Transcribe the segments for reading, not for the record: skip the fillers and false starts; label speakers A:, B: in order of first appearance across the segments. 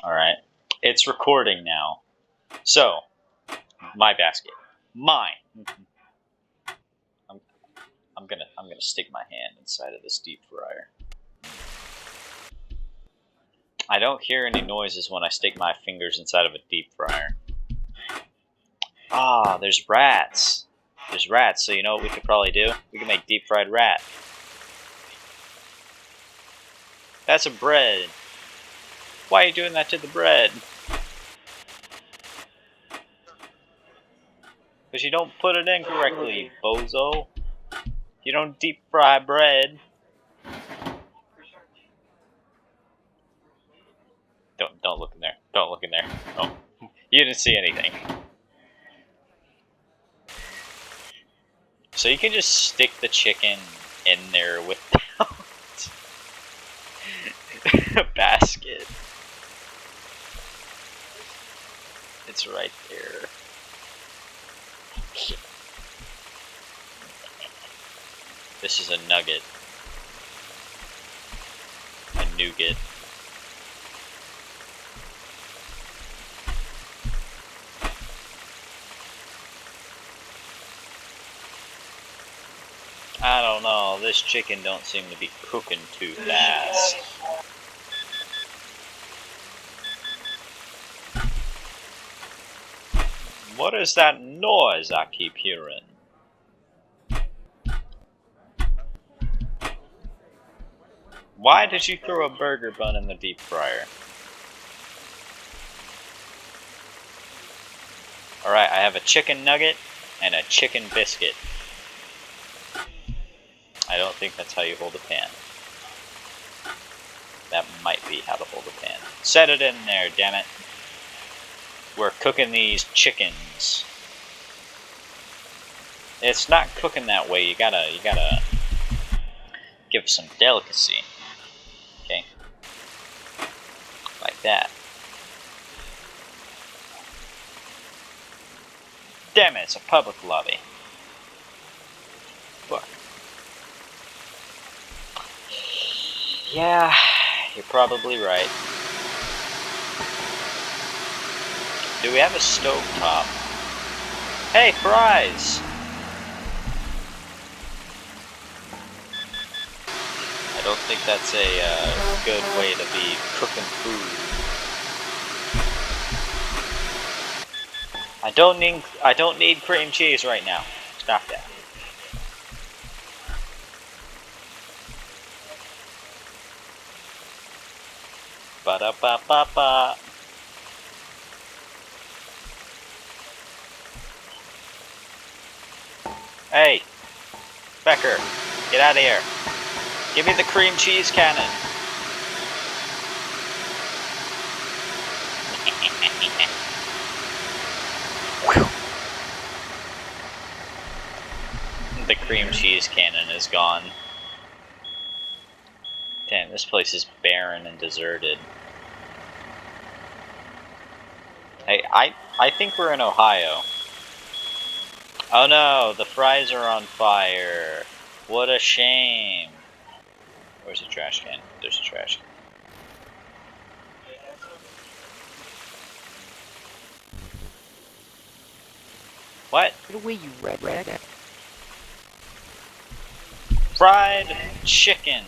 A: Alright. It's recording now. So, my basket. Mine. I'm gonna stick my hand inside of this deep fryer. I don't hear any noises when I stick my fingers inside of a deep fryer. Ah, there's rats. There's rats, so you know what we could probably do? We can make deep fried rat. That's a bread. Why are you doing that to the bread? Because you don't put it in correctly, bozo. You don't deep fry bread. Don't look in there. Don't look in there. Oh, you didn't see anything. So you can just stick the chicken in there without a basket. It's right there. This is a nugget. A nougat. I don't know, this chicken don't seem to be cooking too fast. What is that noise I keep hearing? Why did you throw a burger bun in the deep fryer? Alright, I have a chicken nugget and a chicken biscuit. I don't think that's how you hold a pan. That might be how to hold a pan. Set it in there, damn it. We're cooking these chickens. It's not cooking that way. You gotta give some delicacy. Okay? Like that. Damn it, it's a public lobby. Fuck. Yeah, you're probably right. Do we have a stovetop? Hey, fries! I don't think that's a good way to be cooking food. I don't need cream cheese right now. Stop that. Ba-da-ba-ba-ba. Hey, Becker, get out of here. Give me the cream cheese cannon. The cream cheese cannon is gone. Damn, this place is barren and deserted. Hey, I think we're in Ohio. Oh no, the fries are on fire. What a shame. Where's the trash can? There's a trash can. What?
B: Get away, you red rag.
A: Fried chicken.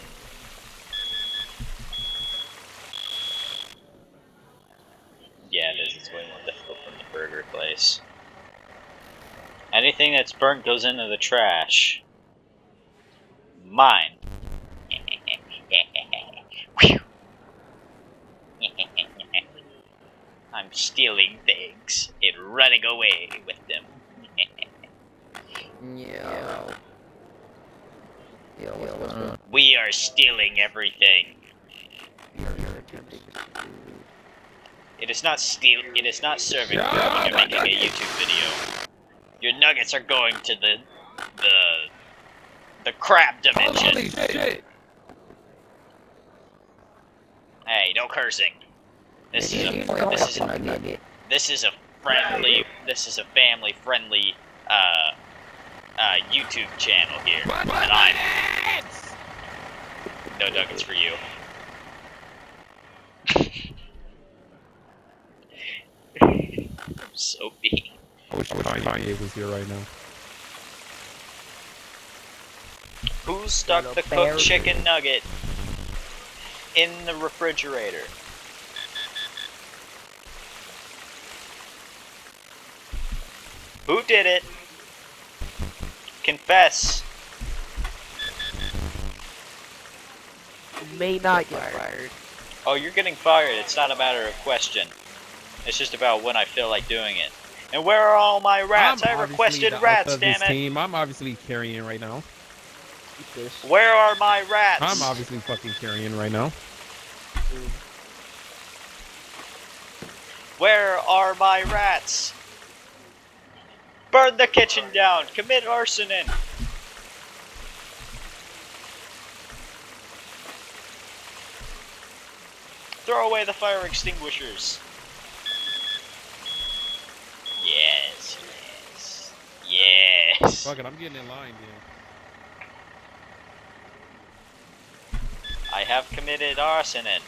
A: Yeah, it is. It's way more difficult from the burger place. Anything that's burnt goes into the trash. Mine. I'm stealing things and running away with them.
B: Yeah. What's going on?
A: We are stealing everything. It is not steal. It is not serving food when you're making a YouTube video. Your nuggets are going to the crab dimension. Hey, no cursing. This is a family friendly YouTube channel here, and I'm no nuggets for you. Soapy.
C: I wish Kanye was here right now.
A: Who stuck the cooked chicken nugget in the refrigerator? Who did it? Confess.
B: You may not get fired.
A: Oh, you're getting fired. It's not a matter of question. It's just about when I feel like doing it. And where are all my rats? I requested rats, damn it.
C: Team. I'm obviously carrying right now.
B: Keep this.
A: Where are my rats?
C: I'm obviously fucking carrying right now.
A: Where are my rats? Burn the kitchen down. Commit arsoning. Throw away the fire extinguishers. Yes, yes, yes.
C: Fuck it, I'm getting in line, dude.
A: I have committed arsoning.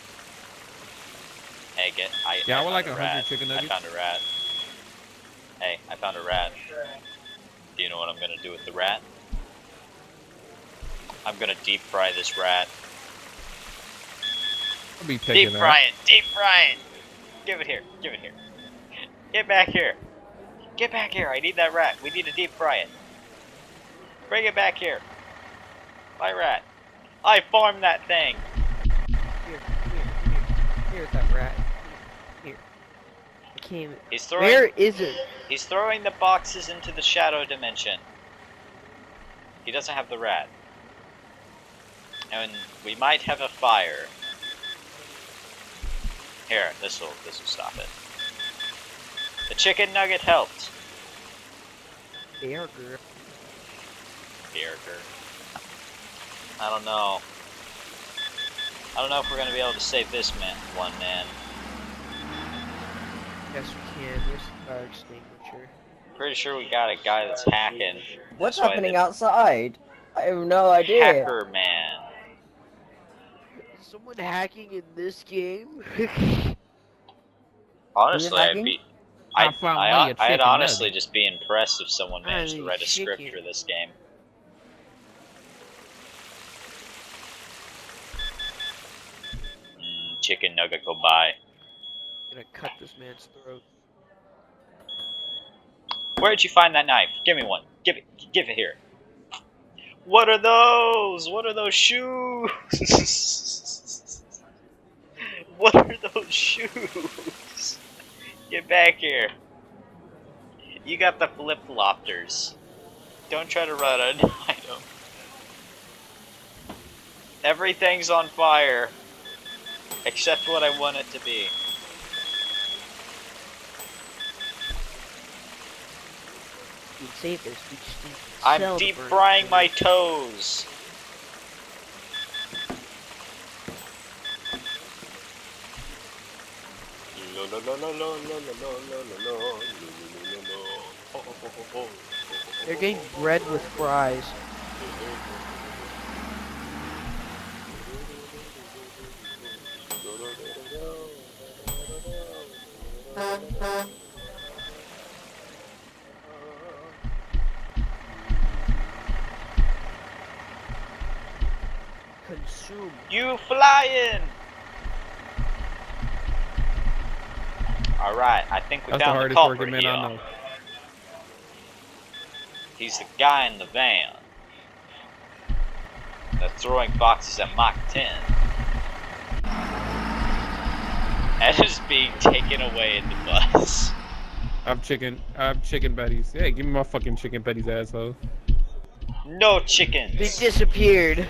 A: Hey,
C: I would like
A: found
C: 100 chicken nuggets.
A: I found a rat. Hey, I found a rat. Do you know what I'm gonna do with the rat? I'm gonna deep fry this rat.
C: I'll be taking
A: Deep fry it! Deep fry it! Give it here! Give it here! Get back here! Get back here! I need that rat. We need to deep fry it. Bring it back here. My rat. I farmed that thing.
B: Here's that rat. Here. I can't even.
A: He's throwing.
B: Where is it?
A: He's throwing the boxes into the shadow dimension. He doesn't have the rat. And we might have a fire. Here, this'll stop it. The chicken nugget helped.
B: Burger.
A: Burger. I don't know. I don't know if we're gonna be able to save this one man.
B: Yes, we can. Here's the fire extinguisher.
A: Pretty sure we got a guy that's hacking.
D: What's
A: That's why
D: happening
A: the
D: outside? I have no idea.
A: Hacker man.
B: Is someone hacking in this game?
A: Honestly,
D: hacking?
A: I'd honestly just be impressed if someone managed to write a script
B: chicken.
A: for this game. Chicken nugget go by.
B: I'm gonna cut this man's throat.
A: Where'd you find that knife? Give me one. Give it here. What are those? What are those shoes? What are those shoes? Get back here. You got the flip-floppers. Don't try to run an item. Everything's on fire. Except what I want it to be.
B: We can save this. We just need to
A: I'm
B: sell the
A: deep
B: burnt
A: frying
B: food.
A: my toes.
B: They're getting bread with fries. Consume.
A: You flying! Alright, I think we
C: That's the
A: found the
C: hardest
A: culprit
C: working man
A: here.
C: I know.
A: He's the guy in the van that's throwing boxes at Mach 10 and is being taken away in the bus.
C: I'm chicken patties. Hey, give me my fucking chicken patties, asshole.
A: No
B: They
A: chickens.
B: disappeared.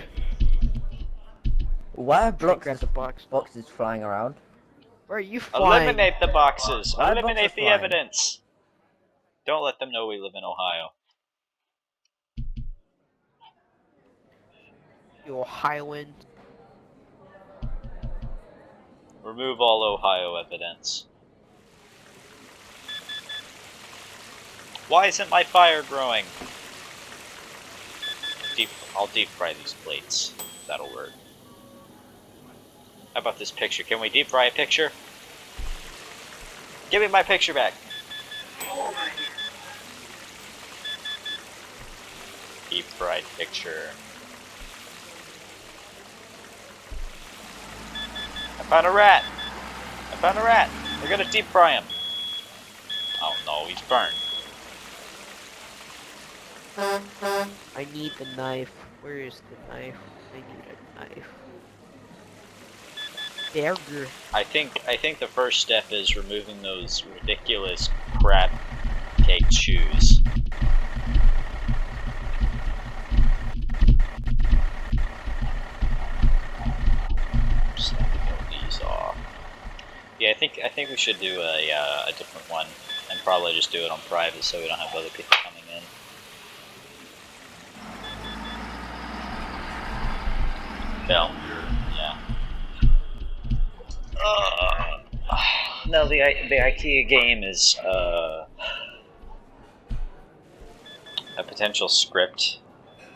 D: Why are
B: Grab the box.
D: boxes flying around?
B: Where are you flying?
A: Eliminate the boxes.
D: Why are
A: Eliminate
D: boxes
A: the
D: flying?
A: evidence. Don't let them know we live in Ohio.
B: You Ohioan.
A: Remove all Ohio evidence. Why isn't my fire growing? I'll deep fry these plates. That'll work. How about this picture? Can we deep fry a picture? Give me my picture back. deep fried picture. I found a rat! I found a rat! We're gonna deep fry him! Oh no, he's burned.
B: I need the knife. Where is the knife? I need a knife. There.
A: I think the first step is removing those ridiculous crab cake shoes. Just have to get these off. Yeah, I think we should do a different one, and probably just do it on private so we don't have other people coming in. Film. Yeah. No, the IKEA game is a potential script.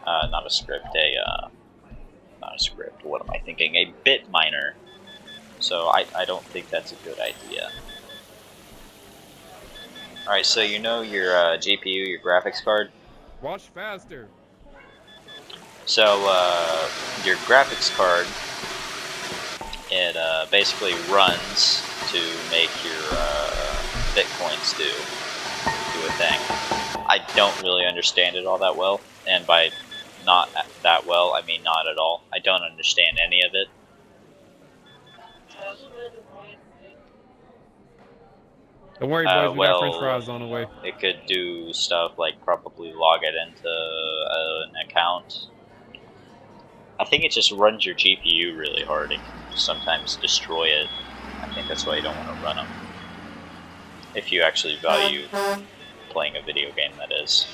A: Not a script. Not a script. What am I thinking? A bit miner. So I don't think that's a good idea. All right. So you know your GPU, your graphics card.
C: Watch faster.
A: So your graphics card, it basically runs to make your bitcoins do a thing. I don't really understand it all that well, and by not that well, I mean not at all. I don't understand any of it.
C: Don't worry, boys. We got French
A: Well,
C: fries on the way.
A: it could do stuff like probably log it into an account. I think it just runs your GPU really hard. It can sometimes destroy it. I think that's why you don't want to run them. If you actually value playing a video game, that is.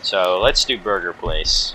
A: So let's do Burger Place.